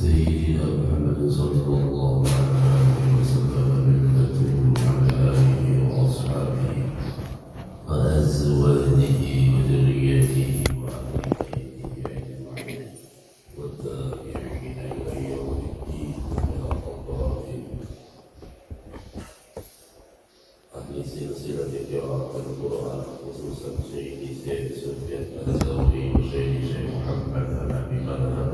سيدنا محمد صلى الله عليه وسلم ملته وعلى آله وأصحابه وأزواجه وذريته وأهل بيته أجمعين والتابعين إلى يوم الدين إلى الله أهل سلسلة قراءة القرآن خصوصا سيدي سيد سفيان الثوري وسيدي شيخ محمد الأبي مذهب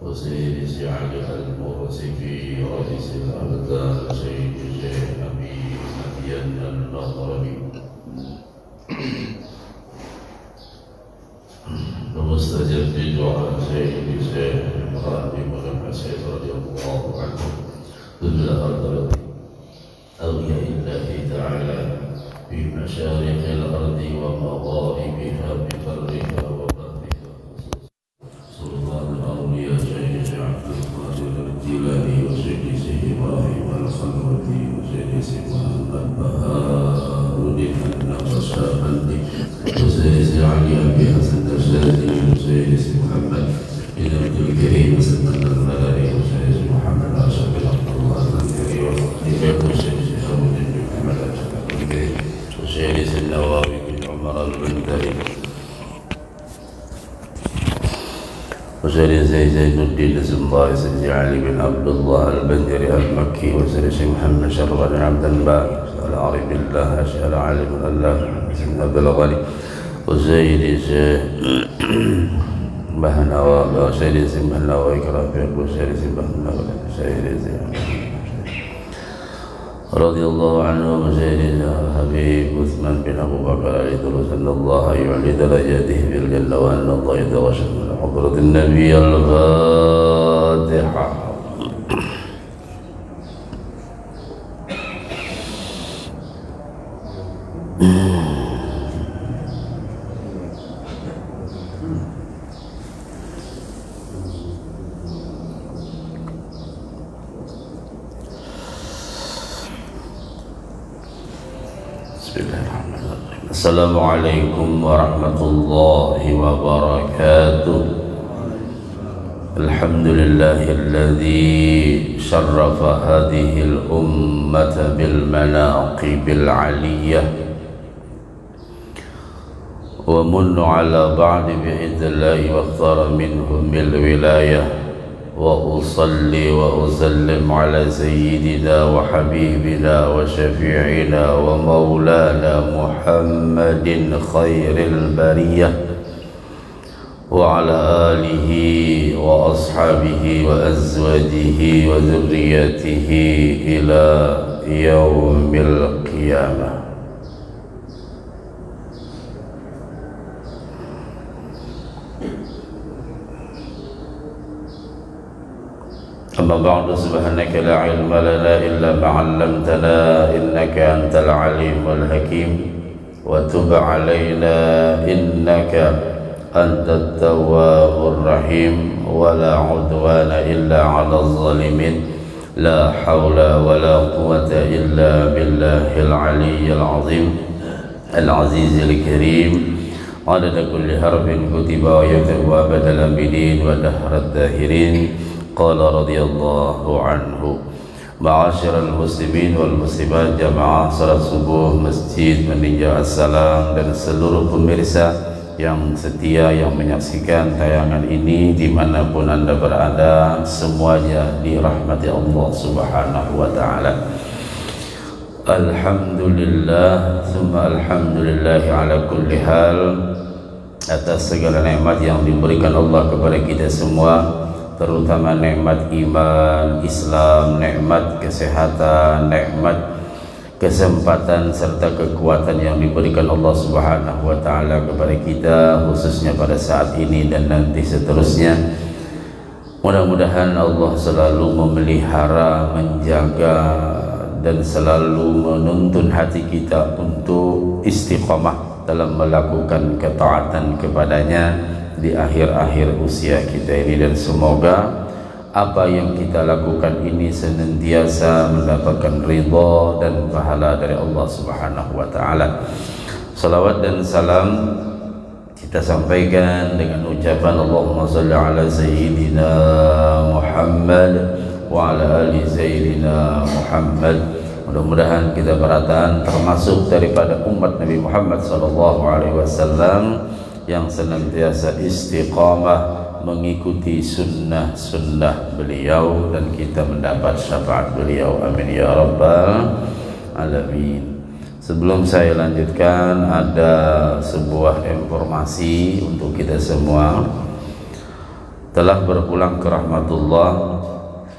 وسيد سعد المرسي رئيس الأبدان سيد الشيخ أبي مدين النظري ومستجب بدعاء سيد الشيخ خادم المسيح رضي الله عنه ذل حضرة أولياء الله تعالى في مشارق الأرض ومغاربها ببرها وبحرها سلطان الأولياء سيد عبد القادر الجيلاني وسيد إبراهيم الخلوتي وسيد محمد بهاء الدين النقشبندي وسيد علي أبي حسن الشاذلي وسيد محمد بن عبد الكريم سلطان المدني وسيد محمد أشرف عبد الله المنذري وسيد محمد بن محمد أشرف المنذري وسيد النووي بن عمر البندري وسيد زين الدين الزنباري سيد علي بن عبد الله البندري المكي وسيد محمد شرف بن عبد الباقي وسيد عارف بالله أشهر علي بن الله سيد عبد الغني وسيد بهنوا وسيد بهنوا إكرافيق وسيد بهنوا وسيد رضي الله عنه وسيد حبيب عثمان بن أبو بكر عليه أن الله يعلي درجاته في الجنة وأن الله يتغشى من حضرة النبي الفاتحة. Assalamualaikum warahmatullahi wabarakatuh. Alhamdulillahilladzi syarrafa hadhil ummata bil manaqibil aliyah wa munnu ala ba'di bi'idllahi wa ikhtara minhum bil wilayah wa usalli wa usallim ala sayyidina wa habibina wa syafi'ina wa maulana Muhammadin khairil bariyah wa ala alihi wa ashabihi wa azwajihi wa dhurriyyatihi ila yaumil qiyamah. أما بعد سبحانك لا علم لنا إلا ما علمتنا إنك أنت العليم الحكيم وتب علينا إنك أنت التواب الرحيم ولا عدوان إلا على الظالمين لا حول ولا قوة إلا بالله العلي العظيم العزيز الكريم عدد كل حرف كتب ويكتب أبد الآبدين ودهر الداهرين. Qala radhiyallahu anhu. Ma'asyiral muslimin wal muslimat, jamaah salat subuh Masjid Meninjau Assalam dan seluruh pemirsa yang setia yang menyaksikan tayangan ini dimanapun anda berada, semuanya dirahmati Allah subhanahu wa ta'ala. Alhamdulillah summa alhamdulillah ala kulli hal, atas segala nikmat yang diberikan Allah kepada kita semua, terutama nikmat iman, Islam, nikmat kesehatan, nikmat kesempatan serta kekuatan yang diberikan Allah Subhanahu wa taala kepada kita, khususnya pada saat ini dan nanti seterusnya. Mudah-mudahan Allah selalu memelihara, menjaga dan selalu menuntun hati kita untuk istiqamah dalam melakukan ketaatan kepadanya di akhir-akhir usia kita ini, dan semoga apa yang kita lakukan ini senantiasa mendapatkan ridha dan pahala dari Allah Subhanahu wa taala. Salawat dan salam kita sampaikan dengan ucapan Allahumma salli ala Sayyidina Muhammad wa ala ali Sayyidina Muhammad. Mudah-mudahan kita berataan termasuk daripada umat Nabi Muhammad SAW yang senantiasa istiqamah mengikuti sunnah-sunnah beliau dan kita mendapat syafaat beliau. Amin ya rabbal alamin. Sebelum saya lanjutkan, ada sebuah informasi untuk kita semua. Telah berpulang ke rahmatullah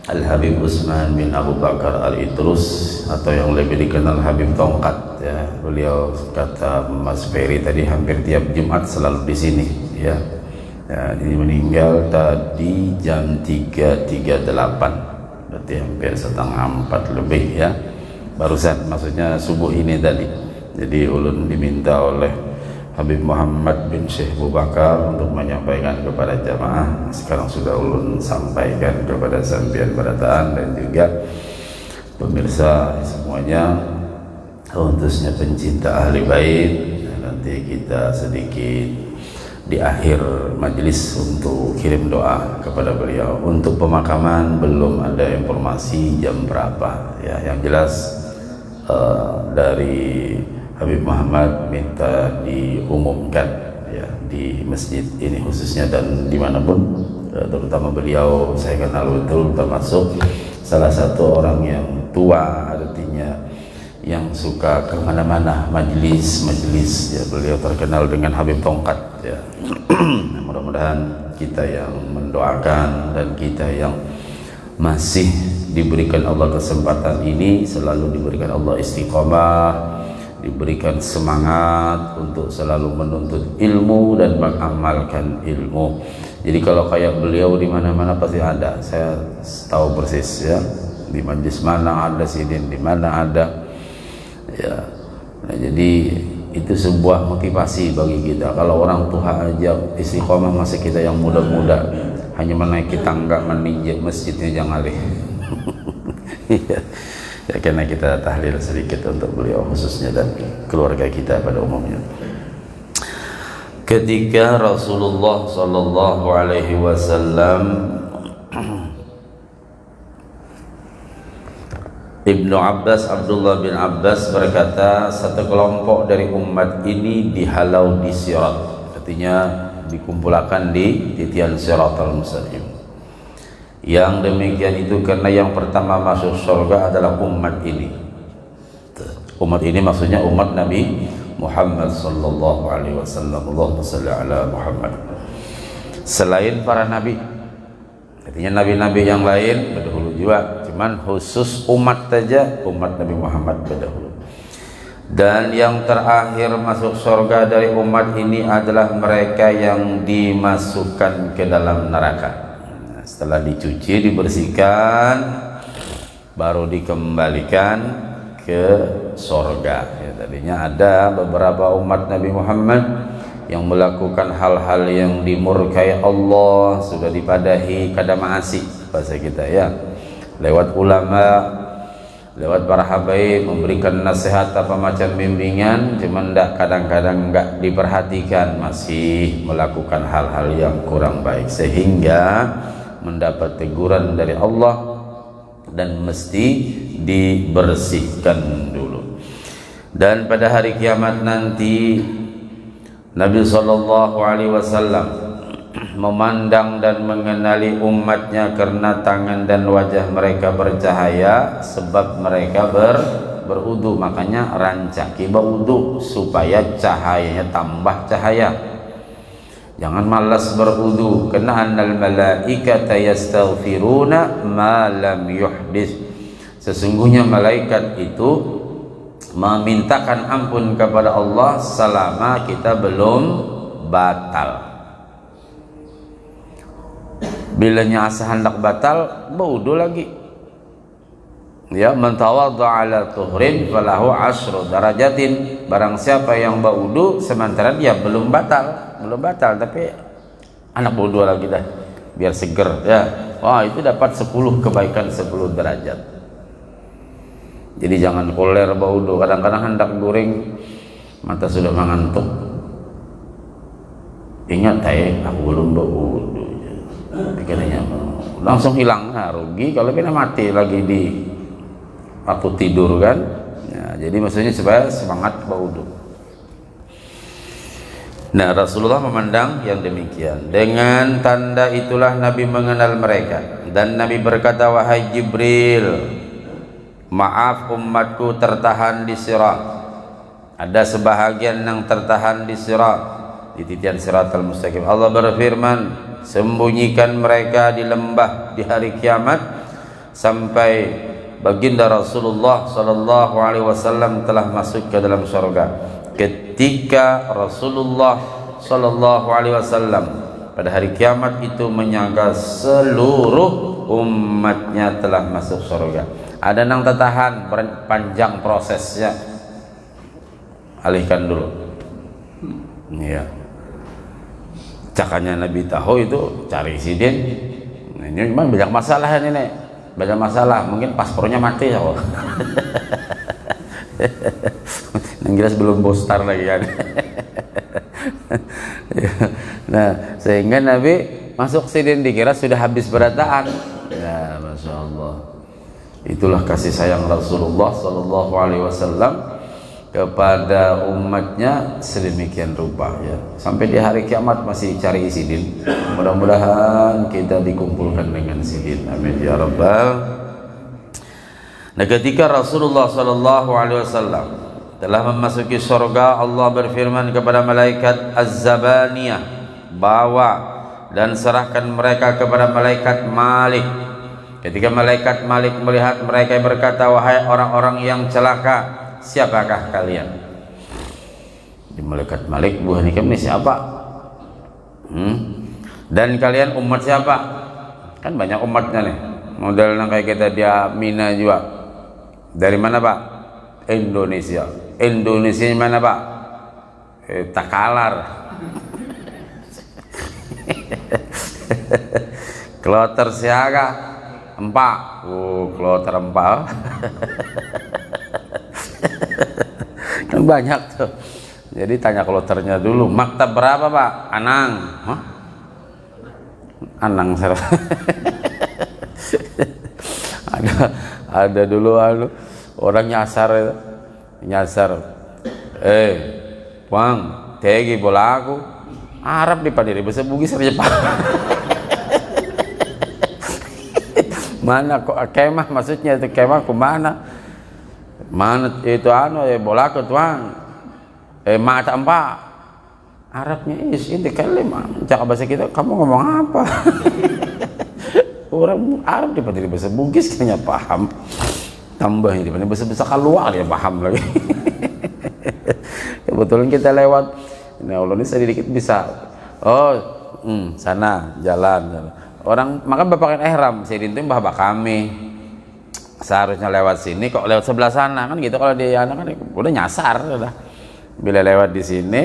Al-Habib Utsman bin Abu Bakar Al-Idrus, atau yang lebih dikenal Habib Tongkat ya. Beliau, kata Mas Ferry tadi, hampir tiap Jumat selalu di sini ya. Ya, ini meninggal tadi jam 3.38, berarti hampir setengah 4 lebih ya. Barusan, maksudnya subuh ini tadi. Jadi ulun diminta oleh Habib Muhammad bin Syekh Abu Bakar untuk menyampaikan kepada jamaah. Sekarang sudah ulun sampaikan kepada sampean berataan dan juga pemirsa semuanya, khususnya pencinta ahli bait. Nanti kita sedikit di akhir majelis untuk kirim doa kepada beliau. Untuk pemakaman belum ada informasi jam berapa ya. Yang jelas dari Habib Muhammad minta diumumkan ya di masjid ini khususnya dan dimanapun, terutama beliau saya kenal betul, termasuk salah satu orang yang tua, artinya yang suka kemana-mana majelis ya. Beliau terkenal dengan Habib Tongkat ya. Mudah-mudahan kita yang mendoakan dan kita yang masih diberikan Allah kesempatan ini selalu diberikan Allah istiqomah, diberikan semangat untuk selalu menuntut ilmu dan mengamalkan ilmu. Jadi kalau kayak beliau di mana-mana pasti ada, saya tahu persis ya, di majelis mana ada, sidin di mana ada ya. Nah, jadi itu sebuah motivasi bagi kita. Kalau orang tua aja istiqomah, masih kita yang muda-muda hanya menaiki tangga meninjak masjidnya jangan alih. Ya, karena kita tahlil sedikit untuk beliau khususnya dan keluarga kita pada umumnya. Ketika Rasulullah sallallahu alaihi wasallam, Ibnu Abbas, Abdullah bin Abbas berkata, satu kelompok dari umat ini dihalau di sirat, artinya dikumpulkan di titian siratal mustaqim. Yang demikian itu karena yang pertama masuk surga adalah umat ini. Umat ini maksudnya umat Nabi Muhammad sallallahu alaihi wasallam. Allahumma shalli ala Muhammad. Selain para nabi, artinya nabi-nabi yang lain berdahulu juga, cuman khusus umat saja, umat Nabi Muhammad berdahulu. Dan yang terakhir masuk surga dari umat ini adalah mereka yang dimasukkan ke dalam neraka. Setelah dicuci, dibersihkan, baru dikembalikan ke surga ya. Tadinya ada beberapa umat Nabi Muhammad yang melakukan hal-hal yang dimurkai Allah, sudah dipadahi kada ma'asi bahasa kita ya, lewat ulama, lewat para habaib memberikan nasihat apa macam bimbingan, cuman kadang-kadang enggak diperhatikan, masih melakukan hal-hal yang kurang baik sehingga mendapat teguran dari Allah dan mesti dibersihkan dulu. Dan pada hari kiamat nanti Nabi SAW memandang dan mengenali umatnya karena tangan dan wajah mereka bercahaya sebab mereka berwudu. Makanya rancaki berwudu supaya cahayanya tambah cahaya. Jangan malas berwudu, karena annal malaikata yastaghfiruna ma lam yuhdits. Sesungguhnya malaikat itu memintakan ampun kepada Allah selama kita belum batal. Bila nyasa hendak batal, berwudu lagi. Ya, man tawadda ala tuhrin falahu asyru darajatin. Barang siapa yang berwudu sementara dia belum batal, tapi anak berwudu lagi dah biar seger ya. Wah, itu dapat 10 kebaikan, 10 derajat. Jadi jangan koler berwudu, kadang-kadang hendak goreng mata sudah mengantuk. ingat aku belum berwudu. Katanya langsung hilang. Nah, rugi kalau kita mati lagi di waktu tidur kan. Ya, jadi maksudnya supaya semangat berwudu. Nah, Rasulullah memandang yang demikian. Dengan tanda itulah Nabi mengenal mereka. Dan Nabi berkata, wahai Jibril, maaf umatku tertahan di sirat. Ada sebahagian yang tertahan di sirat, di titian siratal mustaqim. Allah berfirman, sembunyikan mereka di lembah di hari kiamat sampai baginda Rasulullah sallallahu alaihi wasallam telah masuk ke dalam surga. Ketika Rasulullah sallallahu alaihi wasallam pada hari kiamat itu menyangka seluruh umatnya telah masuk surga. Ada yang tertahan, panjang prosesnya. Alihkan dulu. Iya. Cakanya Nabi tahu itu cari sidin. Ini memang banyak masalah ini, Nek. Banyak masalah, mungkin paspornya mati ya. Yang jelas belum bostar lagi kan. Nah, sehingga Nabi masuk sidin dikira sudah habis berataan. Ya, Masya Allah. Itulah kasih sayang Rasulullah Sallallahu Alaihi Wasallam kepada umatnya sedemikian rupa ya. Sampai di hari kiamat masih cari sidin. Mudah-mudahan kita dikumpulkan dengan sidin. Amin ya Rabbal. Nah, ketika Rasulullah Sallallahu Alaihi Wasallam telah memasuki surga, Allah berfirman kepada malaikat Az-Zabaniyah, bawa dan serahkan mereka kepada malaikat Malik. Ketika malaikat Malik melihat mereka, berkata, wahai orang-orang yang celaka, siapakah kalian? Di malaikat Malik, buah nikah ini siapa? Dan kalian umat siapa? Kan banyak umatnya nih. Modelnya kayak kita dia Mina juga. Dari mana Pak? Indonesia. Indonesia mana Pak? Takalar. Kloter siaga empat. Kloter empat. Kan banyak tuh. Jadi tanya kloternya dulu. Maktab berapa Pak? Anang. Hah? Anang serah. ada dulu orang nyasar, Bang, tegi bola aku Arab di padiri bahasa Bugis Jepang. Mana kok kemah, maksudnya itu kemah ke mana itu bola aku tuang mata empat Arabnya ini kalimah cakap bahasa kita, kamu ngomong apa? Orang Arab di padiri bahasa Bugis kayaknya paham, tambahnya di bahasa keluar dia paham lagi. Kebetulan kita lewat, nah Allah ini sedikit bisa, sana jalan. Orang maka bapak ihram, sidin itu bapak kami seharusnya lewat sini, kok lewat sebelah sana kan gitu. Kalau dia anak kan udah nyasar udah. Bila lewat di sini,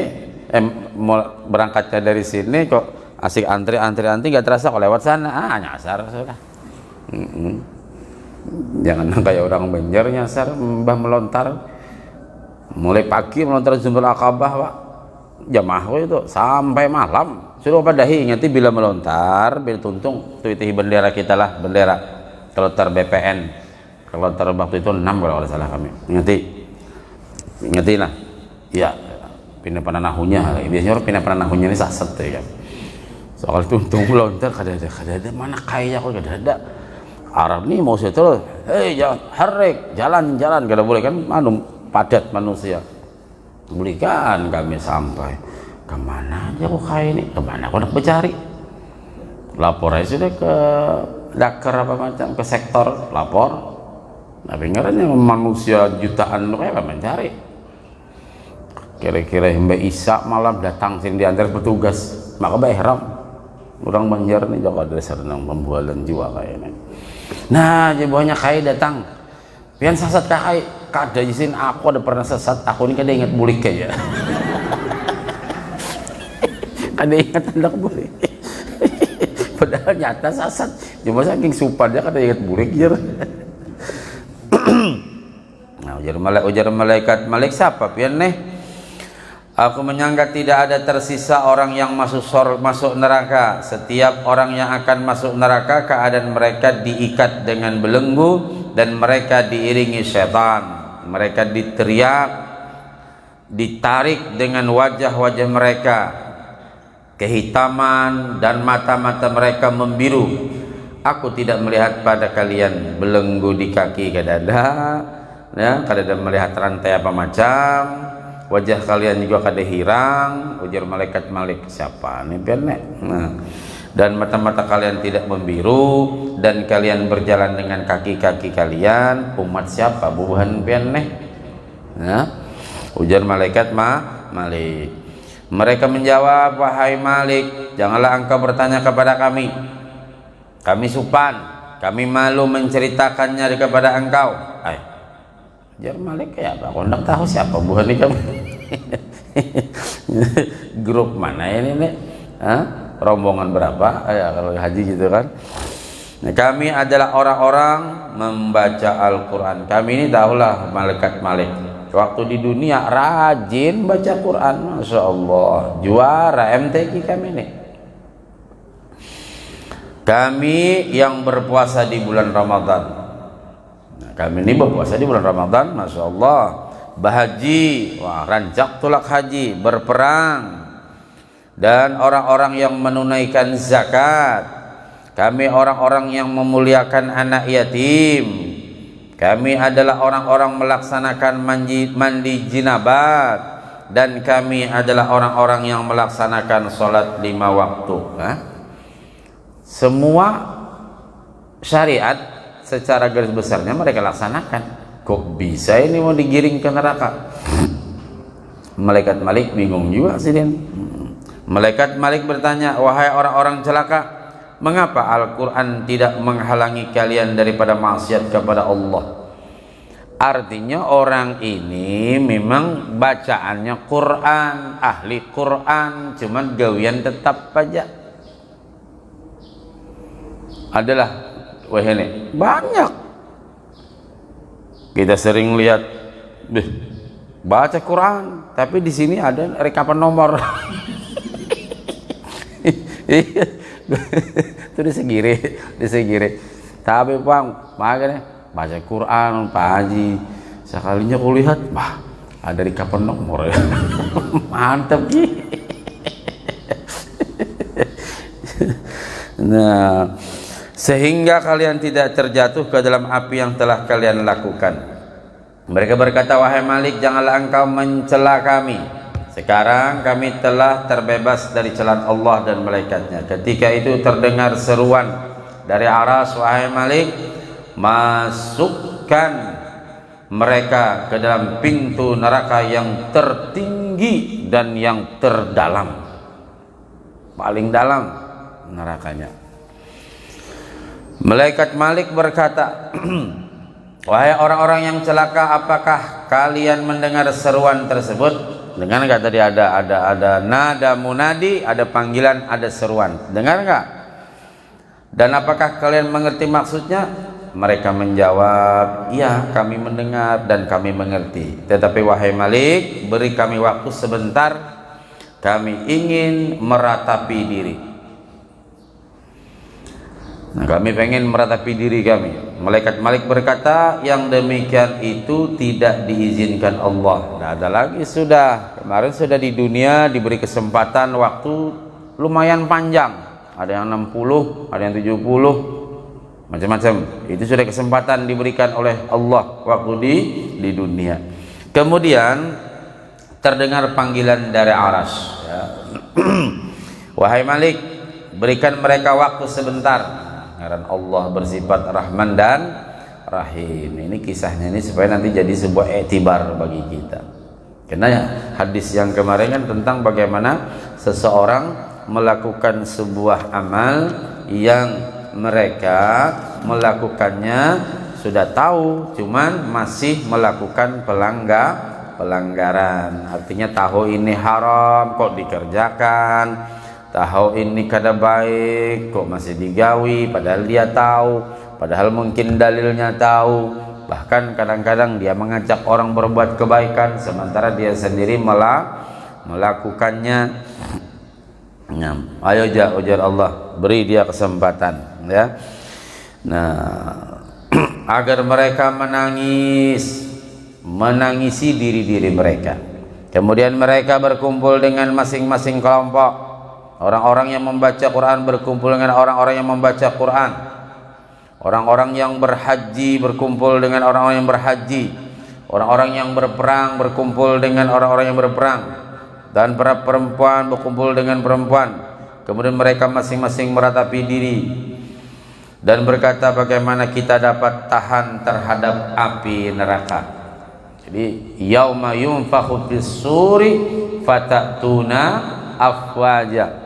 berangkatnya dari sini kok asik antri nggak terasa kok lewat sana, nyasar sudah. Jangan kayak orang Banjar nyasar, mbah melontar mulai pagi melontar Jumrah Aqabah Pak, jamaah itu sampai malam sudah padahi. Ingat bila melontar bila tuntung tuitihi bendera kita lah, bendera kelontar BPN, kelontar waktu itu 6 kalau tidak salah kami. Ingati lah ya, pindah pananahunya biasanya orang pindah pananahunya ini saset ya kan. Soal tuntung melontar kada ada mana kaya kok kada ada. Arab nih mau saya terus, jangan harik, jalan kada boleh kan, padat manusia. Belikan kami sampai kemana aja kok kayak ini, kemana kok nak bercari, lapor aja sudah ke dakar apa macam, ke sektor lapor. Nah pengerannya manusia jutaan kayak apa mencari. Kira-kira Mbak Isa malam datang sini diantar petugas, maka ihram. Orang Banjar nih juga ada senang pembualan jiwa kayaknya. Nah jebahnya kayak datang, pian sasat kayak kada izin aku ada pernah sesat, aku ini kada ingat bulik kayak. Kada ingat hendak bulik. Padahal nyata sasat, cuma saking supadnya kada ingat bulik ya. Nah ujar malaikat siapa pian nih? Aku menyangka tidak ada tersisa orang yang masuk neraka. Setiap orang yang akan masuk neraka, keadaan mereka diikat dengan belenggu dan mereka diiringi setan. Mereka diteriak, ditarik dengan wajah-wajah mereka kehitaman dan mata-mata mereka membiru. Aku tidak melihat pada kalian belenggu di kaki kadada, ya, kadada melihat rantai apa macam. Wajah kalian juga kada hirang, ujar malaikat siapa nih penek. Nah, dan mata-mata kalian tidak membiru dan kalian berjalan dengan kaki-kaki kalian. Umat siapa bubuhan penek? Nah, ujar malaikat Malik. Mereka menjawab, wahai Malik, janganlah engkau bertanya kepada kami. Kami supan, kami malu menceritakannya kepada engkau. Ujar Malik, ya aku tidak tahu siapa bukan ini kamu. Grup mana ini nih? Rombongan berapa? Ya, kalau haji gitu kan. Nah, kami adalah orang-orang membaca Al-Quran. Kami ini tahulah malaikat Malik. Waktu di dunia rajin baca Quran, Masya Allah, juara MTQ kami nih. Kami yang berpuasa di bulan Ramadan. Nah, kami ini berpuasa di bulan Ramadan, Masya Allah. Bahaji, wah, rancak tulak haji, berperang, dan orang-orang yang menunaikan zakat. Kami orang-orang yang memuliakan anak yatim. Kami adalah orang-orang melaksanakan mandi jinabat, dan kami adalah orang-orang yang melaksanakan sholat 5 waktu. Semua syariat secara garis besarnya mereka laksanakan. Kok bisa ini mau digiring ke neraka? Malaikat Malik bingung juga sih. Malaikat Malik bertanya, wahai orang-orang celaka, mengapa Al-Quran tidak menghalangi kalian daripada maksiat kepada Allah? Artinya orang ini memang bacaannya Quran, ahli Quran, cuman gawian tetap aja. Adalah wahene banyak. Kita sering lihat baca Quran, tapi di sini ada rekapan nomor. Itu di segiri. Tapi Bang, makanya baca Quran Pak Haji, sekalinya aku lihat, wah, ada rekapan nomor ya. Mantap. Nah, sehingga kalian tidak terjatuh ke dalam api yang telah kalian lakukan. Mereka berkata, wahai Malik, janganlah engkau mencela kami. Sekarang kami telah terbebas dari celaan Allah dan malaikatnya. Ketika itu terdengar seruan dari aras, wahai Malik, masukkan mereka ke dalam pintu neraka yang tertinggi dan yang terdalam, paling dalam nerakanya. Malaikat Malik berkata, wahai orang-orang yang celaka, apakah kalian mendengar seruan tersebut? Dengar nggak tadi ada nada munadi, ada panggilan, ada seruan. Dengar nggak? Dan apakah kalian mengerti maksudnya? Mereka menjawab, iya, kami mendengar dan kami mengerti. Tetapi wahai Malik, beri kami waktu sebentar, kami ingin meratapi diri. Nah, kami pengen meratapi diri kami. Malaikat Malik berkata, yang demikian itu tidak diizinkan Allah. Nah, ada lagi sudah. Kemarin sudah di dunia diberi kesempatan waktu lumayan panjang. Ada yang 60, ada yang 70, macam-macam. Itu sudah kesempatan diberikan oleh Allah waktu di dunia. Kemudian terdengar panggilan dari aras. Ya. Wahai Malik, berikan mereka waktu sebentar. Karena Allah bersifat Rahman dan Rahim. Ini kisahnya ini supaya nanti jadi sebuah etibar bagi kita. Karena hadis yang kemarin kan tentang bagaimana seseorang melakukan sebuah amal yang mereka melakukannya sudah tahu, cuman masih melakukan pelanggaran. Artinya tahu ini haram kok dikerjakan, tahu ini kada baik kok masih digawi, padahal dia tahu, padahal mungkin dalilnya tahu. Bahkan kadang-kadang dia mengajak orang berbuat kebaikan sementara dia sendiri melakukannya. Nah, ayo ujar Allah, beri dia kesempatan, ya. Nah, agar mereka menangisi diri-diri mereka. Kemudian mereka berkumpul dengan masing-masing kelompok. Orang-orang yang membaca Quran berkumpul dengan orang-orang yang membaca Quran. Orang-orang yang berhaji berkumpul dengan orang-orang yang berhaji. Orang-orang yang berperang berkumpul dengan orang-orang yang berperang. Dan para perempuan berkumpul dengan perempuan. Kemudian mereka masing-masing meratapi diri dan berkata, bagaimana kita dapat tahan terhadap api neraka. Jadi yauma yunfakhu fis-suri fatatuna afwaja.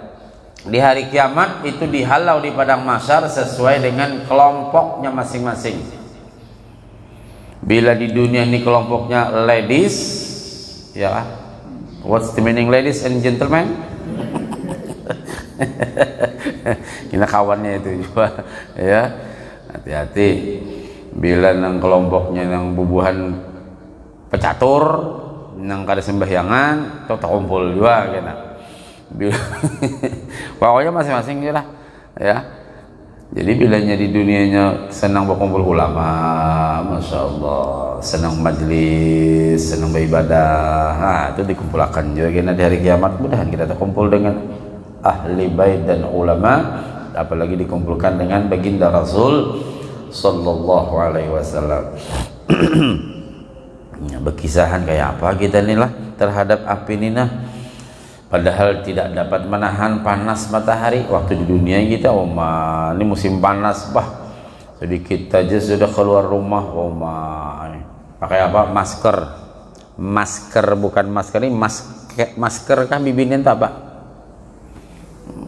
Di hari kiamat itu dihalau di padang mahsyar sesuai dengan kelompoknya masing-masing. Bila di dunia ini kelompoknya ladies, ya, what's the meaning ladies and gentlemen? Kita kawannya itu juga, ya. Hati-hati bila nang kelompoknya nang bubuhan pecatur, nang kada sembahyangan, atau kumpul juga kena. Pokoknya masing-masing lah, ya. Jadi bilanya di dunianya senang berkumpul ulama, masya Allah, senang majlis, senang beribadah, nah, itu dikumpulkan juga kena di hari kiamat. Mudahan kita terkumpul dengan ahli bait dan ulama, apalagi dikumpulkan dengan baginda Rasul sallallahu alaihi wasallam. Berkisahan kayak apa kita nih lah terhadap api ini nah. Padahal tidak dapat menahan panas matahari. Waktu di dunia kita, ini musim panas, bah, sedikit aja sudah keluar rumah, pakai apa? Masker bukan masker ini, masker kan bibinin tak, Pak?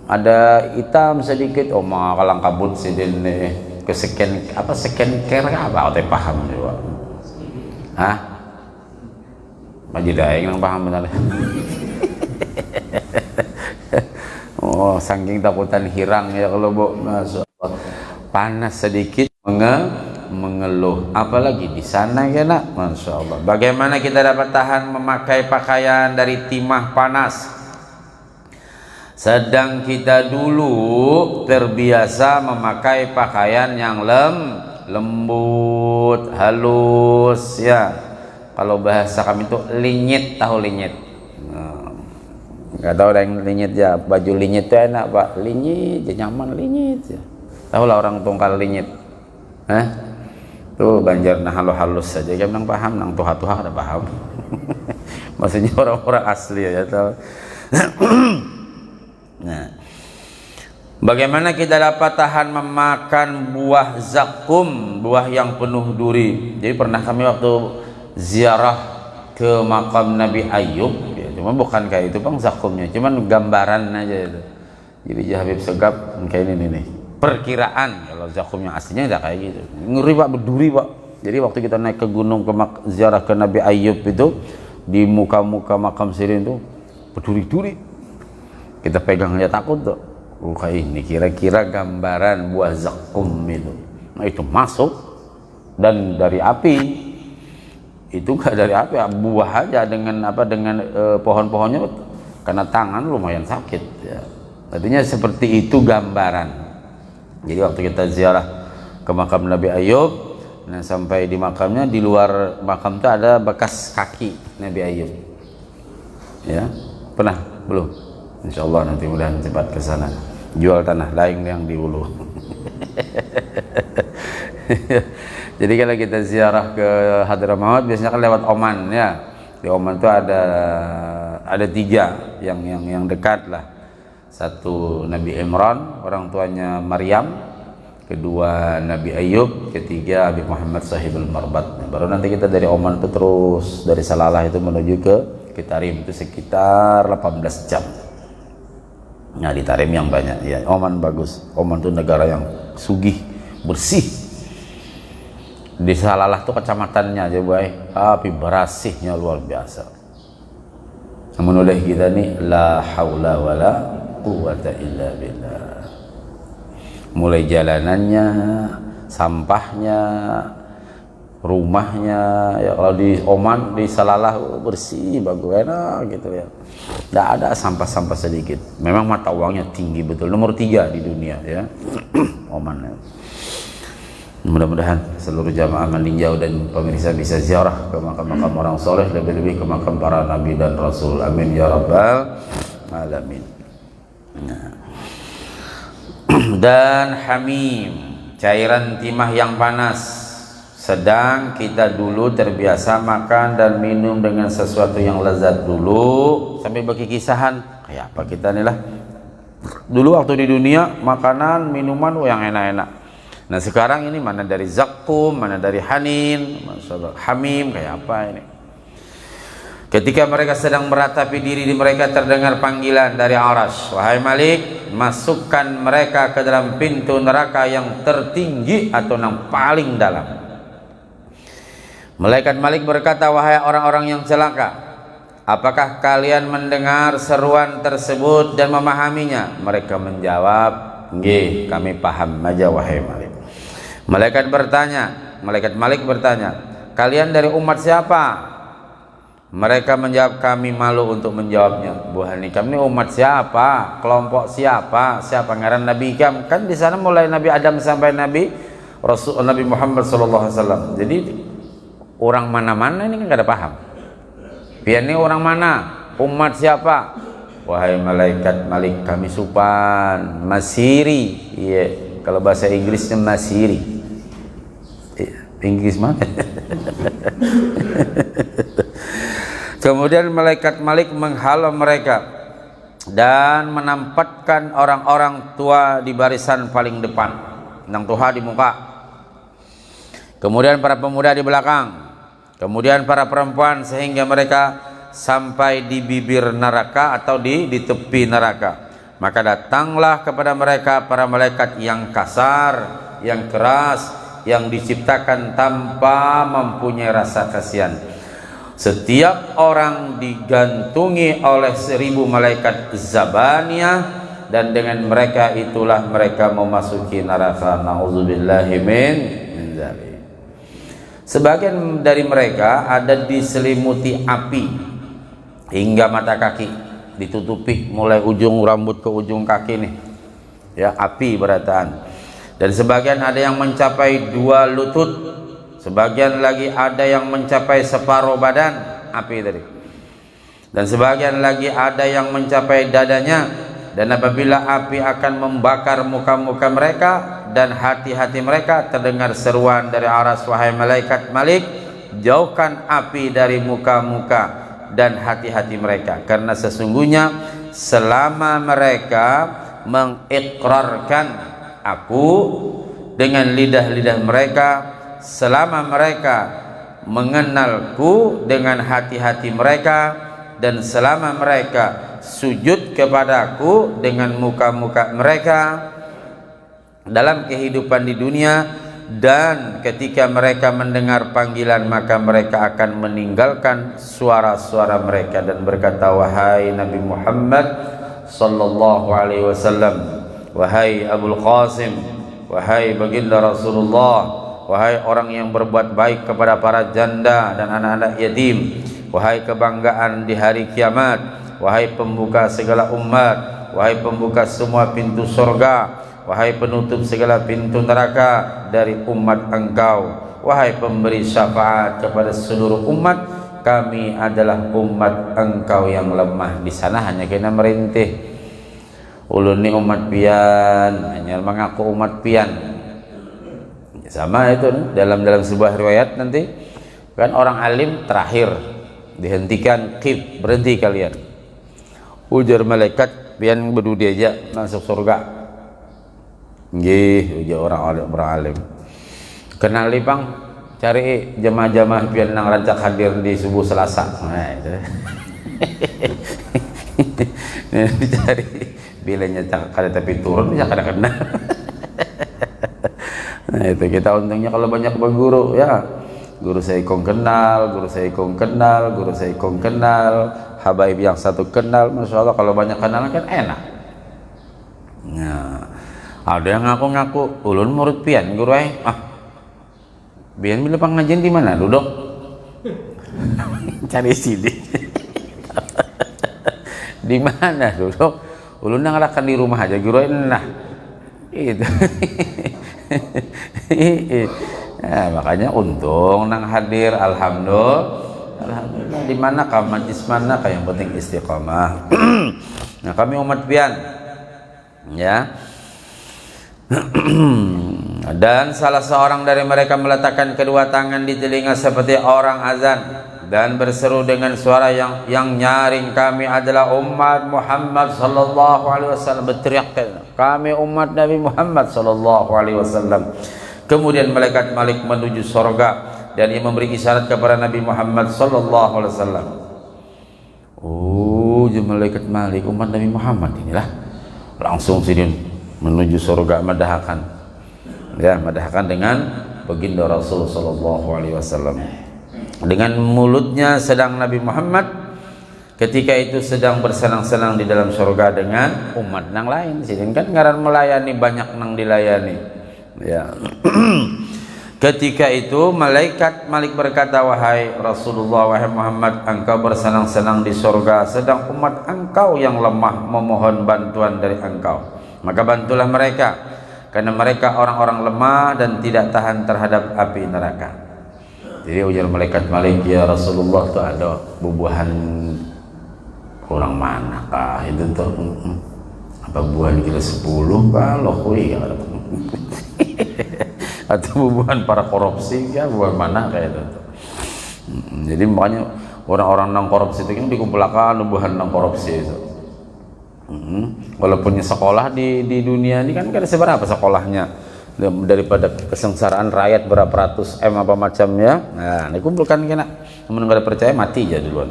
Ada hitam sedikit, kalang kabut sih dene kesekian apa skincare apa? Aku paham juga. Hah? Majidaeng nang paham benar. Oh, saking takutan hirang ya kalau Bu, masya Allah. Panas sedikit mengeluh, apalagi di sana ya nak, masya Allah. Bagaimana kita dapat tahan memakai pakaian dari timah panas, sedang kita dulu terbiasa memakai pakaian yang lembut, halus, ya. Kalau bahasa kami itu linyit, tahu linyit? Nggak tahu ada yang linyit ya, baju linyit itu enak Pak, linyit nyaman, linyit ya. Tahu lah orang tungkal linyit, tuh Banjar nah halus saja kan nang paham, nang tuha-tuha ada paham. Maksudnya orang-orang asli ya tahu. Nah, bagaimana kita dapat tahan memakan buah zakum, buah yang penuh duri. Jadi pernah kami waktu ziarah ke makam Nabi Ayub, ya, cuma bukan kayak itu Bang zakumnya, cuman gambaran aja itu. Jadi Habib Segap kayak ini nih, perkiraan kalau zakum yang aslinya tidak kayak gitu. Ngeri Pak, berduri Pak. Jadi waktu kita naik ke gunung ke ziarah ke Nabi Ayub itu, di muka-muka makam Sirin itu berduri-duri. Kita pegang aja takut tuh. Kayak ini kira-kira gambaran buah zakum itu. Nah itu masuk dan dari api. Itu gak dari api, buah aja dengan apa, dengan pohon-pohonnya karena tangan lumayan sakit ya. Artinya seperti itu gambaran. Jadi waktu kita ziarah ke makam Nabi Ayub, nah sampai di makamnya, di luar makam itu ada bekas kaki Nabi Ayub ya. Pernah belum? Insya Allah nanti mudahan cepat ke sana, jual tanah lain yang di Hulu. Jadi kalau kita ziarah ke Hadramaut biasanya kan lewat Oman ya. Di Oman itu ada 3 yang dekat lah. Satu Nabi Imran, orang tuanya Maryam, kedua Nabi Ayub, ketiga Habib Muhammad Sahibul Marbat. Baru nanti kita dari Oman itu terus dari Salalah itu menuju ke Tarim, itu sekitar 18 jam. Nah di Tarim yang banyak ya. Oman bagus. Oman itu negara yang sugih, bersih. Di Salalah tuh kecamatannya aja baik, tapi bersihnya luar biasa. Namun oleh kita nih la haula wala quwata illa billah. Mulai jalanannya, sampahnya, rumahnya ya, kalau di Oman di Salalah bersih bagus enak gitu ya, tidak ada sampah-sampah sedikit. Memang mata uangnya tinggi betul, nomor 3 di dunia ya. Oman ya. Mudah-mudahan seluruh jamaah meninjau dan pemirsa bisa ziarah ke makam-makam orang soleh, lebih-lebih ke makam para nabi dan rasul. Amin ya rabbal alamin. Nah. Dan hamim, cairan timah yang panas. Sedang kita dulu terbiasa makan dan minum dengan sesuatu yang lezat dulu, sampai bagi kisahan kayak apa kita nih lah. Dulu waktu di dunia makanan minuman yang enak-enak. Nah sekarang ini mana dari zakum, mana dari hanin, hamim, kayak apa ini. Ketika mereka sedang meratapi diri di mereka, terdengar panggilan dari Arash, wahai Malik, masukkan mereka ke dalam pintu neraka yang tertinggi atau yang paling dalam. Malaikat Malik berkata, wahai orang-orang yang celaka, apakah kalian mendengar seruan tersebut dan memahaminya? Mereka menjawab, nggih, kami paham aja wahai Malik. Malaikat Malik bertanya, kalian dari umat siapa? Mereka menjawab, kami malu untuk menjawabnya. Buhani, kami umat siapa? Kelompok siapa? Siapa ngaran Nabi Ikam? Kan di sana mulai Nabi Adam sampai Nabi Muhammad SAW. Jadi orang mana-mana ini kan gak ada paham. Pian ini orang mana? Umat siapa? Wahai malaikat Malik, kami supan Masiri. Iya, kalau bahasa Inggrisnya Masiri. Inggris mana? Kemudian malaikat Malik menghalau mereka dan menempatkan orang-orang tua di barisan paling depan, nang tuha di muka. Kemudian para pemuda di belakang. Kemudian para perempuan, sehingga mereka sampai di bibir neraka atau di tepi neraka. Maka datanglah kepada mereka para malaikat yang kasar, yang keras, yang diciptakan tanpa mempunyai rasa kasihan. Setiap orang digantungi oleh 1000 malaikat zabaniyah, dan dengan mereka itulah mereka memasuki neraka. Nauzubillahi min dzalik. Sebagian dari mereka ada diselimuti api hingga mata kaki, ditutupi mulai ujung rambut ke ujung kaki nih ya, api berataan. Dan sebagian ada yang mencapai 2 lutut, sebagian lagi ada yang mencapai separuh badan api tadi, dan sebagian lagi ada yang mencapai dadanya. Dan apabila api akan membakar muka-muka mereka dan hati-hati mereka, terdengar seruan dari aras, wahai malaikat Malik, jauhkan api dari muka-muka dan hati-hati mereka, karena sesungguhnya selama mereka mengikrarkan aku dengan lidah-lidah mereka, selama mereka mengenalku dengan hati-hati mereka, dan selama mereka sujud kepadaku dengan muka-muka mereka dalam kehidupan di dunia, dan ketika mereka mendengar panggilan maka mereka akan meninggalkan suara-suara mereka dan berkata, wahai Nabi Muhammad sallallahu alaihi wasallam, wahai Abul Qasim, wahai baginda Rasulullah, wahai orang yang berbuat baik kepada para janda dan anak-anak yatim, wahai kebanggaan di hari kiamat, wahai pembuka segala umat, wahai pembuka semua pintu surga, wahai penutup segala pintu neraka dari umat engkau, wahai pemberi syafaat kepada seluruh umat, kami adalah umat engkau yang lemah. Di sana hanya kena merintih, ulun ni umat pian, hanya mengaku umat pian. Sama itu dalam sebuah riwayat nanti kan, orang alim terakhir dihentikan, qif, berhenti kalian. Ujar malaikat, pian berdudi aja masuk surga. Nggih, ujar orang alim. Kenal lipang, cari jamaah-jamaah pian nang rancak hadir di subuh Selasa. Nah, itu. Cari bilanya kada tapi turun ya kada kena. Nah itu kita untungnya kalau banyak berguru ya, guru saya ikong kenal, guru saya ikong kenal, guru saya ikong kenal, habaib yang satu kenal, masya Allah. Kalau banyak kenalan kan enak. Nah, ada yang ngaku-ngaku ulun murid pian guru Biar bila pengajian di mana duduk? Cari sini. Di mana duduk? Ulun ngarakan di rumah aja giroin nah. Itu. Nah, makanya untung nang hadir, alhamdulillah. Di mana kah majlis mana kah, yang penting istiqamah. Nah, kami umat pian ya. Dan salah seorang dari mereka meletakkan kedua tangan di telinga seperti orang azan dan berseru dengan suara yang nyaring, kami adalah umat Muhammad sallallahu alaihi wasallam. Berteriak, kami umat Nabi Muhammad sallallahu alaihi wasallam. Kemudian malaikat Malik menuju surga dan ia memberi isyarat kepada Nabi Muhammad sallallahu alaihi wasallam. Oh, malaikat Malik umat Nabi Muhammad inilah. Langsung sidin menuju surga, madahkan. Ya, madahkan dengan baginda Rasul sallallahu alaihi wasallam. Dengan mulutnya sedang Nabi Muhammad ketika itu sedang bersenang-senang di dalam surga dengan umat nang lain. Sidin kan ngaran melayani, banyak nang dilayani. Ya. Ketika itu malaikat Malik berkata, wahai Rasulullah, wahai Muhammad, engkau bersenang-senang di surga, sedang umat engkau yang lemah memohon bantuan dari engkau, maka bantulah mereka, karena mereka orang-orang lemah dan tidak tahan terhadap api neraka. Jadi ujar malaikat Malik, ya Rasulullah, tuh ada bubuhan kurang mana kah itu tuh? Apa bubuhan kira 10 kalau kui atau bubuhan para korupsi ya, bubuhan mana kayak itu. Jadi makanya orang-orang nang korupsi itu kan dikumpulkan bubuhan nang korupsi itu. Walaupun sekolah di dunia ini kan ada seberapa sekolahnya, daripada kesengsaraan rakyat berapa ratus apa macamnya. Nah, dikumpulkan kena, namun nggak ada percaya mati aja duluan.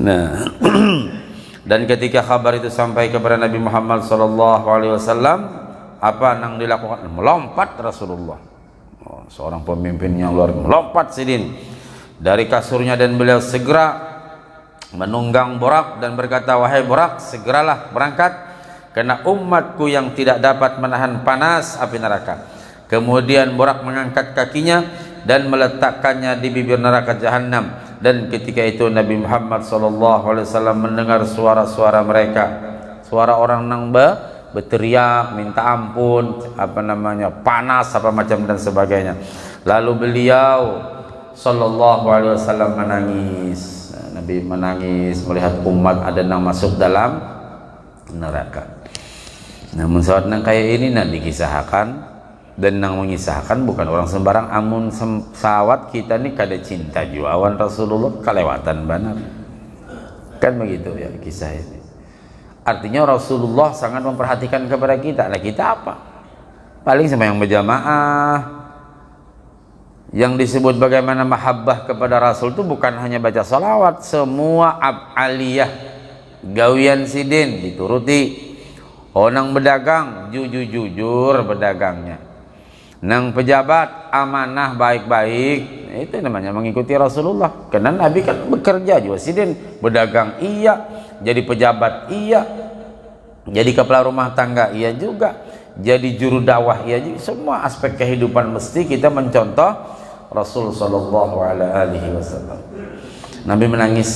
Nah, dan ketika kabar itu sampai kepada Nabi Muhammad SAW, apa yang dilakukan? Melompat Rasulullah. Oh, seorang pemimpin yang luar biasa, melompat sidin dari kasurnya dan beliau segera menunggang Burak dan berkata, wahai Burak, segeralah berangkat karena umatku yang tidak dapat menahan panas api neraka. Kemudian Burak mengangkat kakinya dan meletakkannya di bibir neraka jahanam. Dan ketika itu Nabi Muhammad SAW mendengar suara-suara mereka, suara orang nang berteriak minta ampun, apa namanya, panas apa macam dan sebagainya. Lalu beliau sallallahu alaihi wasallam menangis. Nabi menangis melihat umat ada yang masuk dalam neraka. Namun saat nang kayak ini nak dikisahkan, dan nang mengisahkan bukan orang sembarang, amun sawat kita nih kada cinta juawan Rasulullah kelewatan benar. Kan begitu ya kisah ini. Artinya Rasulullah sangat memperhatikan kepada kita. Nah, kita apa? Paling sembahyang berjamaah. Yang disebut bagaimana mahabbah kepada Rasul itu bukan hanya baca salawat, semua af'aliyah gawian sidin dituruti. Nang berdagang jujur berdagangnya. Nang pejabat amanah baik-baik, itu namanya mengikuti Rasulullah. Karena Nabi kan bekerja juga sidin, berdagang iya, jadi pejabat iya, jadi kepala rumah tangga iya juga, jadi juru dakwah iya juga. Semua aspek kehidupan mesti kita mencontoh Rasul sallallahu alaihi wasallam. Nabi menangis,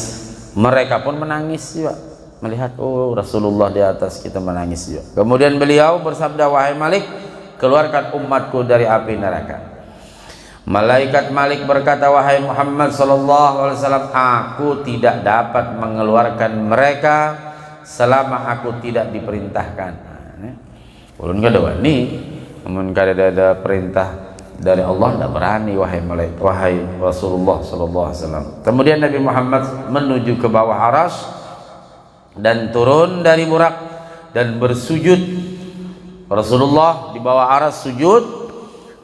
mereka pun menangis juga melihat Rasulullah di atas, kita menangis juga. Kemudian beliau bersabda, wahai Malik, keluarkan umatku dari api neraka. Malaikat Malik berkata, wahai Muhammad sallallahu alaihi wasallam, aku tidak dapat mengeluarkan mereka selama aku tidak diperintahkan. Ulun kada wani, namun kada ada perintah dari Allah tidak berani, wahai malaikat, wahai Rasulullah sallallahu alaihi wasallam. Kemudian Nabi Muhammad menuju ke bawah aras dan turun dari Burak dan bersujud. Rasulullah di bawah aras sujud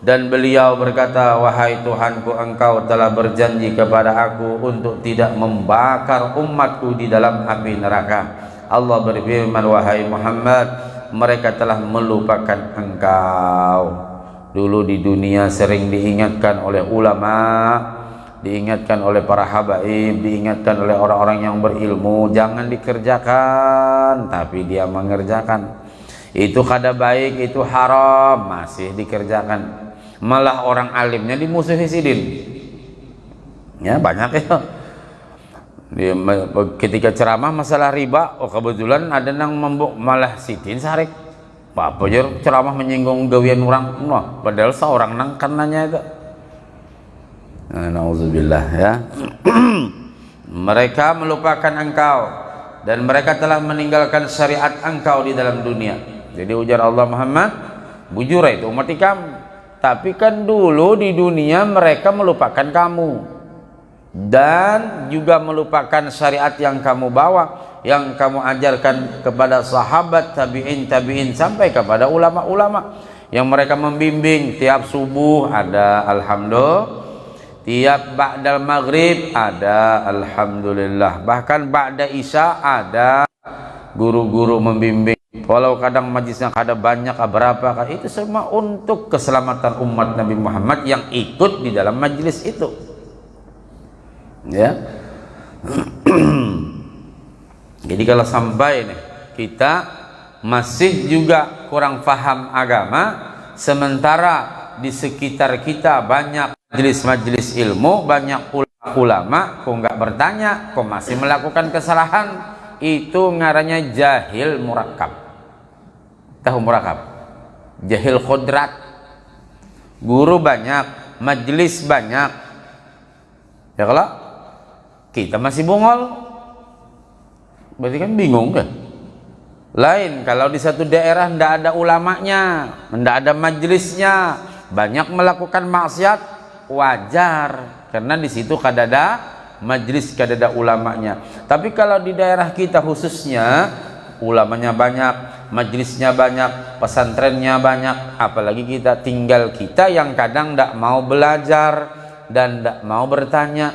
dan beliau berkata, wahai Tuhanku, engkau telah berjanji kepada aku untuk tidak membakar umatku di dalam api neraka. Allah berfirman, wahai Muhammad, mereka telah melupakan engkau. Dulu di dunia sering diingatkan oleh ulama, diingatkan oleh para habaib, diingatkan oleh orang-orang yang berilmu, jangan dikerjakan, tapi dia mengerjakan. itu kada baik, itu haram, masih dikerjakan. Malah orang alimnya dimusuhi sidin. Ya banyak ya. Ketika ceramah masalah riba, oh kebetulan ada nang malah sidin sarik. Apa jer ceramah menyinggung gawian orang, nah, padahal seorang nang kananya itu. Nah, nauzubillah ya. Mereka melupakan engkau dan mereka telah meninggalkan syariat engkau di dalam dunia. Jadi ujar Allah Muhammad, bujur itu umat kamu. Tapi kan dulu di dunia mereka melupakan kamu dan juga melupakan syariat yang kamu bawa, yang kamu ajarkan kepada sahabat, tabi'in sampai kepada ulama-ulama yang mereka membimbing. Tiap subuh ada alhamdulillah, tiap ba'dal maghrib ada alhamdulillah, bahkan ba'da isya ada guru-guru membimbing. Walau kadang majlisnya kada banyak berapa, itu semua untuk keselamatan umat Nabi Muhammad yang ikut di dalam majlis itu. Ya. Jadi kalau sampai nih kita masih juga kurang paham agama, sementara di sekitar kita banyak majelis-majelis ilmu, banyak ulama, kok nggak bertanya, kok masih melakukan kesalahan, itu ngarannya jahil murakkab. Tahu murakkab? Jahil khudrat. Guru banyak, majelis banyak. Ya kalau kita masih bungol, berarti kan bingung kan? Lain kalau di satu daerah ndak ada ulamanya, ndak ada majelisnya, banyak melakukan maksiat, wajar karena di situ kada ada majelis, kada ada ulamanya. Tapi kalau di daerah kita khususnya ulamanya banyak, majelisnya banyak, pesantrennya banyak, apalagi kita tinggal kita yang kadang ndak mau belajar dan ndak mau bertanya,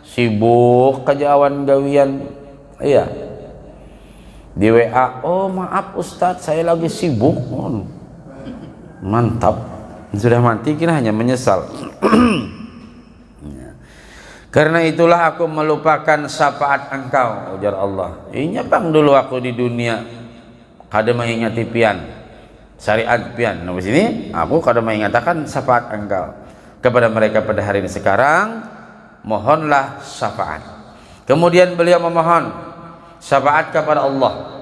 sibuk kejawan gawian. Iya, di WA, oh maaf Ustadz saya lagi sibuk. Oh, mantap, sudah mati kira hanya menyesal. Karena itulah aku melupakan syafaat engkau, ujar Allah. Inya bang dulu aku di dunia kada mengingati pian syariat pian. Nah di sini aku kada mengatakan syafaat engkau kepada mereka pada hari ini. Sekarang mohonlah syafaat. Kemudian beliau memohon syafaat kepada Allah.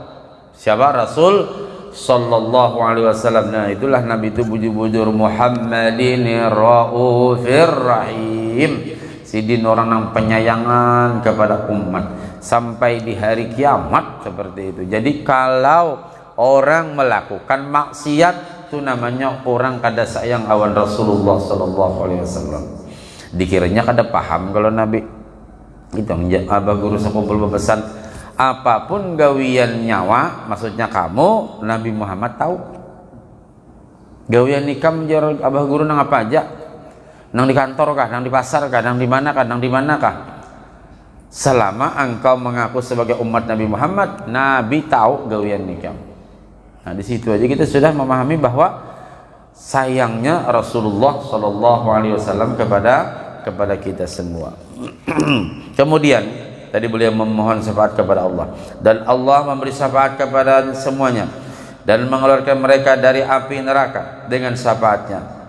Siapa? Rasul sallallahu alaihi wasallam. Nah itulah Nabi itu bujur-bujur Muhammadin raufir rahim. Sidin orang yang penyayangan kepada umat sampai di hari kiamat seperti itu. Jadi kalau orang melakukan maksiat itu namanya orang kada sayang awan Rasulullah sallallahu alaihi wasallam. Dikiranya kada paham kalau Nabi itu abah guru sekumpul bebesan apapun gawian nyawa, maksudnya kamu Nabi Muhammad tahu. Gawian nikam jar abah guru nang apa aja? Nang di kantor kah, nang di pasar kah, nang di mana kah, nang di mana kah? Selama engkau mengaku sebagai umat Nabi Muhammad, Nabi tahu gawian nikam. Nah di situ aja kita sudah memahami bahwa sayangnya Rasulullah Shallallahu Alaihi Wasallam kepada kita semua. Kemudian tadi beliau memohon syafaat kepada Allah dan Allah memberi syafaat kepada semuanya dan mengeluarkan mereka dari api neraka dengan syafaatnya.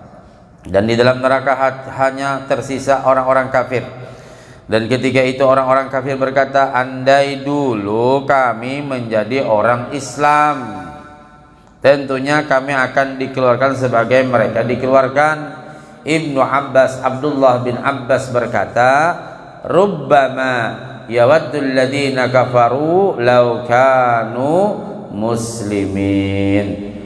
Dan di dalam neraka hanya tersisa orang-orang kafir. Dan ketika itu orang-orang kafir berkata, andai dulu kami menjadi orang Islam, tentunya kami akan dikeluarkan sebagai mereka dikeluarkan. Ibnu Abbas, Abdullah bin Abbas berkata, rubbama yawaddul ladzina kafaru law kanu muslimin.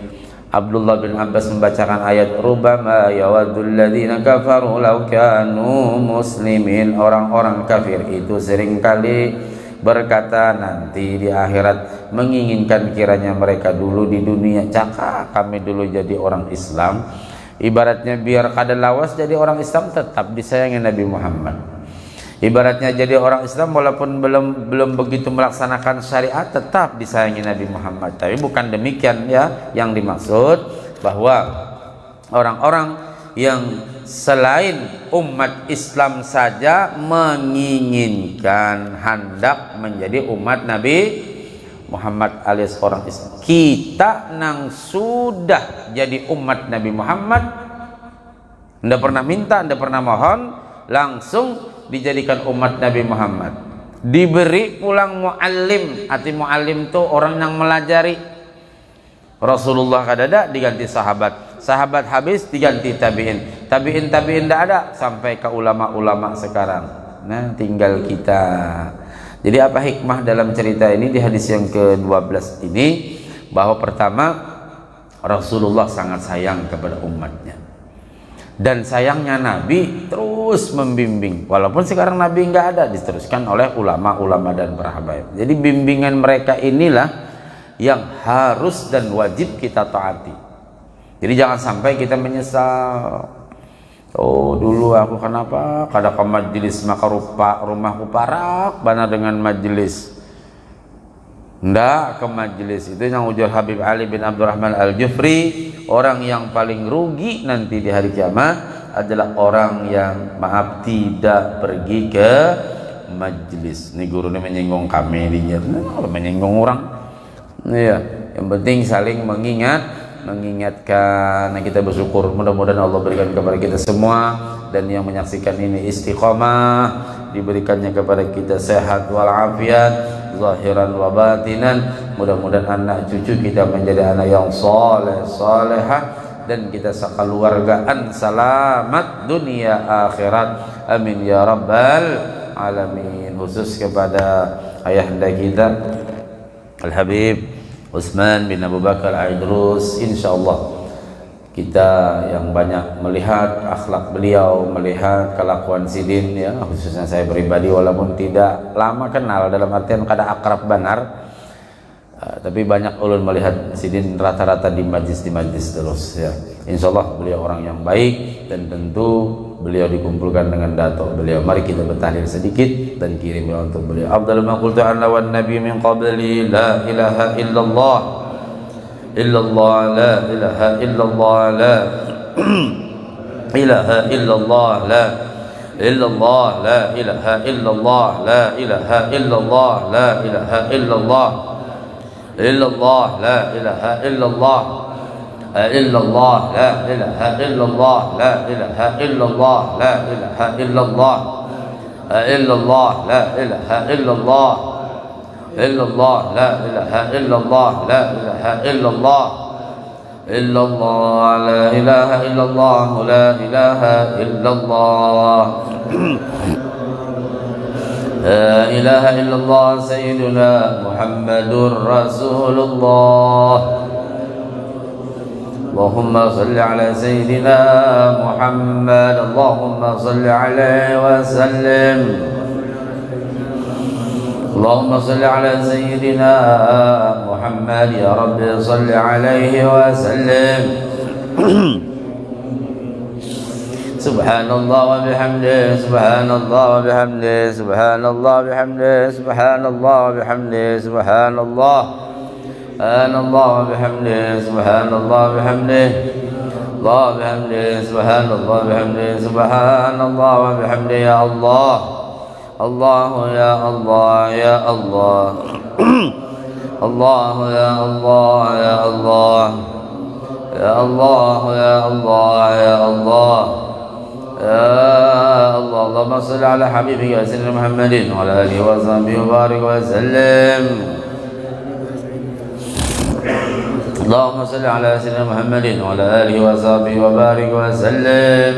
Abdullah bin Abbas membacakan ayat rubbama yawaddul ladzina kafaru law kanu muslimin. Orang-orang kafir itu seringkali berkata nanti di akhirat menginginkan kiranya mereka dulu di dunia cakap kami dulu jadi orang Islam. Ibaratnya biar kada lawas jadi orang Islam tetap disayangi Nabi Muhammad. Ibaratnya jadi orang Islam walaupun belum begitu melaksanakan syariat tetap disayangi Nabi Muhammad. Tapi bukan demikian ya yang dimaksud, bahwa orang-orang yang selain umat Islam saja menginginkan hendak menjadi umat Muhammad alias orang Islam. Kita nang sudah jadi umat Nabi Muhammad, ndak pernah minta, ndak pernah mohon, langsung dijadikan umat Nabi Muhammad. Diberi pulang muallim. Arti muallim itu orang yang melajari. Rasulullah kadada diganti sahabat, sahabat habis diganti tabiin, tabiin ndak ada sampai ke ulama-ulama sekarang. Nah, tinggal kita. Jadi apa hikmah dalam cerita ini di hadis yang ke-12 ini? Bahwa pertama, Rasulullah sangat sayang kepada umatnya, dan sayangnya Nabi terus membimbing. Walaupun sekarang Nabi nggak ada, diteruskan oleh ulama-ulama dan para habaib. Jadi bimbingan mereka inilah yang harus dan wajib kita taati. Jadi jangan sampai kita menyesal. Oh, dulu aku kenapa kada ke majelis, maka rumahku parak bana dengan majelis. Ndak ke majelis. Itu yang ujar Habib Ali bin Abdurrahman Al-Jufri, orang yang paling rugi nanti di hari kiamat adalah orang yang tidak pergi ke majelis. Ini guru ini menyinggung kami dinya, menyinggung orang. Iya, yang penting saling mengingatkan. Nah, kita bersyukur, mudah-mudahan Allah berikan kepada kita semua dan yang menyaksikan ini istiqamah, diberikannya kepada kita sehat walafiat zahiran wa batinan. Mudah-mudahan anak cucu kita menjadi anak yang saleh salehah dan kita sekeluargaan selamat dunia akhirat. Amin ya rabbal alamin. Khusus kepada ayahanda kita Al-Habib Utsman bin Abu Bakar Aidrus, insyaallah kita yang banyak melihat akhlak beliau, melihat kelakuan Sidin, ya khususnya saya pribadi walaupun tidak lama kenal, dalam artian kada akrab benar, tapi banyak ulun melihat Sidin rata-rata di majlis terus, ya. Insyaallah beliau orang yang baik dan tentu beliau dikumpulkan dengan dato beliau. Mari kita bertahlil sedikit dan kirim untuk beliau. Afdal ma qultu ana wan nabi min qabli la ilaha illallah illallah la ilaha illallah la ilaha illallah la illallah la ilaha illallah la ilaha illallah la ilaha illallah illallah la ilaha illallah illallah la ilaha illallah la ilaha illallah la ilaha illallah illallah la ilaha illallah illallah la ilaha illallah la ilaha illallah illallah la ilaha illallah la ilaha illallah la ilaha illallah sayyiduna Muhammadur Rasulullah. اللهم صل على سيدنا محمد اللهم صل عليه وسلم اللهم صل على سيدنا محمد يا رب صل عليه وسلم سبحان الله وبحمده سبحان الله وبحمده سبحان الله وبحمده سبحان الله وبحمده سبحان الله سبحان الله وبحمده سبحان الله وبحمده الله بحمده سبحان الله وبحمده سبحان الله وبحمده يا الله الله يا الله يا الله الله يا الله يا الله يا الله يا الله يا الله يا الله. اللهم صل على حبيبك سيدنا محمد وعلى اله وصحبه وبارك وسلم. اللهم صل على سيدنا محمد وعلى آله وصحبه وبارك وسلم.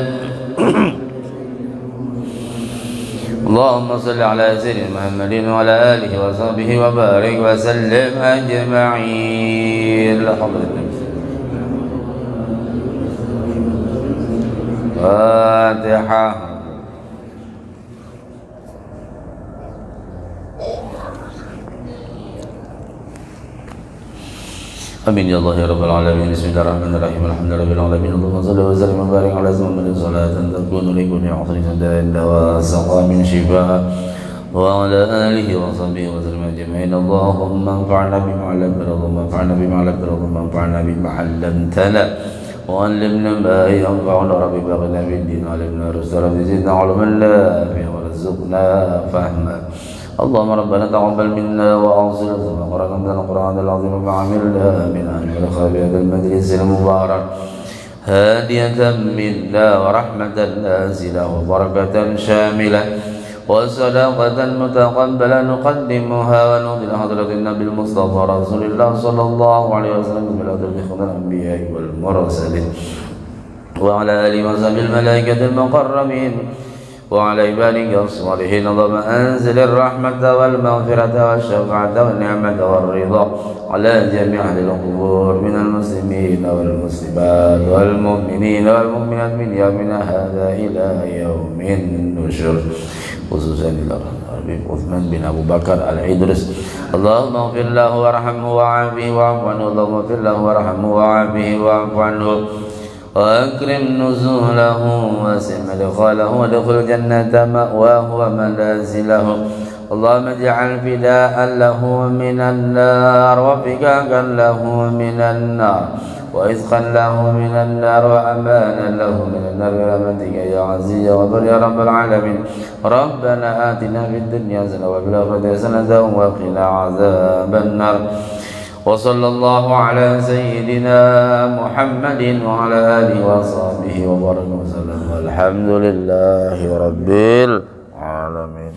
اللهم صل على سيدنا محمد وعلى آله وصحبه وبارك وسلم أجمعين. فاتحة. Amin ya Allah ya Rabbal Alamin. Bismillahirrahmanirrahim. Alhamdulillahirabbil alamin. Allahumma shalli wa sallim wa barik ala sayyidina salatan takunu li kulli ahadin da'in wa saqamin shifa wa ala alihi wa sahbihi wa sallam ajma'in. Allahumma anfa'na bima 'allamtana Allahumma anfa'na bima 'allamtana Allahumma anfa'na bima 'allamtana wa 'allimna ma yanfa'una rabbi baghna bid din 'alimna rusula bi zidna 'ilman la wa rizqna fahma. اللهم ربنا تقبل منا وأوصل كما قرأنا القرآن العظيم وعملنا من أجل خير هذا المجلس المبارك هادية منا ورحمة نازلة وبركة شاملة وصدقة متقبلة نقدمها ونودي حضرة النبي المصطفى رسول الله صلى الله عليه وسلم بالأدب خير الأنبياء والمرسلين وعلى آله وصحبه الملائكة المقربين وعلى عبادك الصالحين. اللهم أنزل الرحمة والمغفرة والشفاعة والنعمة والرضا على جميع أهل القبور من المسلمين والمسلمات والمؤمنين والمؤمنات من يومنا هذا إلى يوم النشور خصوصا إلى الحبيب عثمان بن أبو بكر العدرس. اللهم اغفر له وارحمه وعافه واعف عنه. اللهم اغفر له وارحمه وعافه واعف عنه وأكرم نزوله واسع مدخله وادخل الجنة مأواه ومنازله. اللهم اجعل فداء له من النار وفكاكا له من النار وإذقا له من النار وأمانا له من النار برحمتك يا عزيز يا غفور يا رب العالمين. ربنا آتنا في الدنيا حسنة وفي الآخرة حسنة وقنا عذاب النار. وصلى الله على سيدنا محمد وعلى آله وصحبه وبارك وسلم والحمد لله رب العالمين.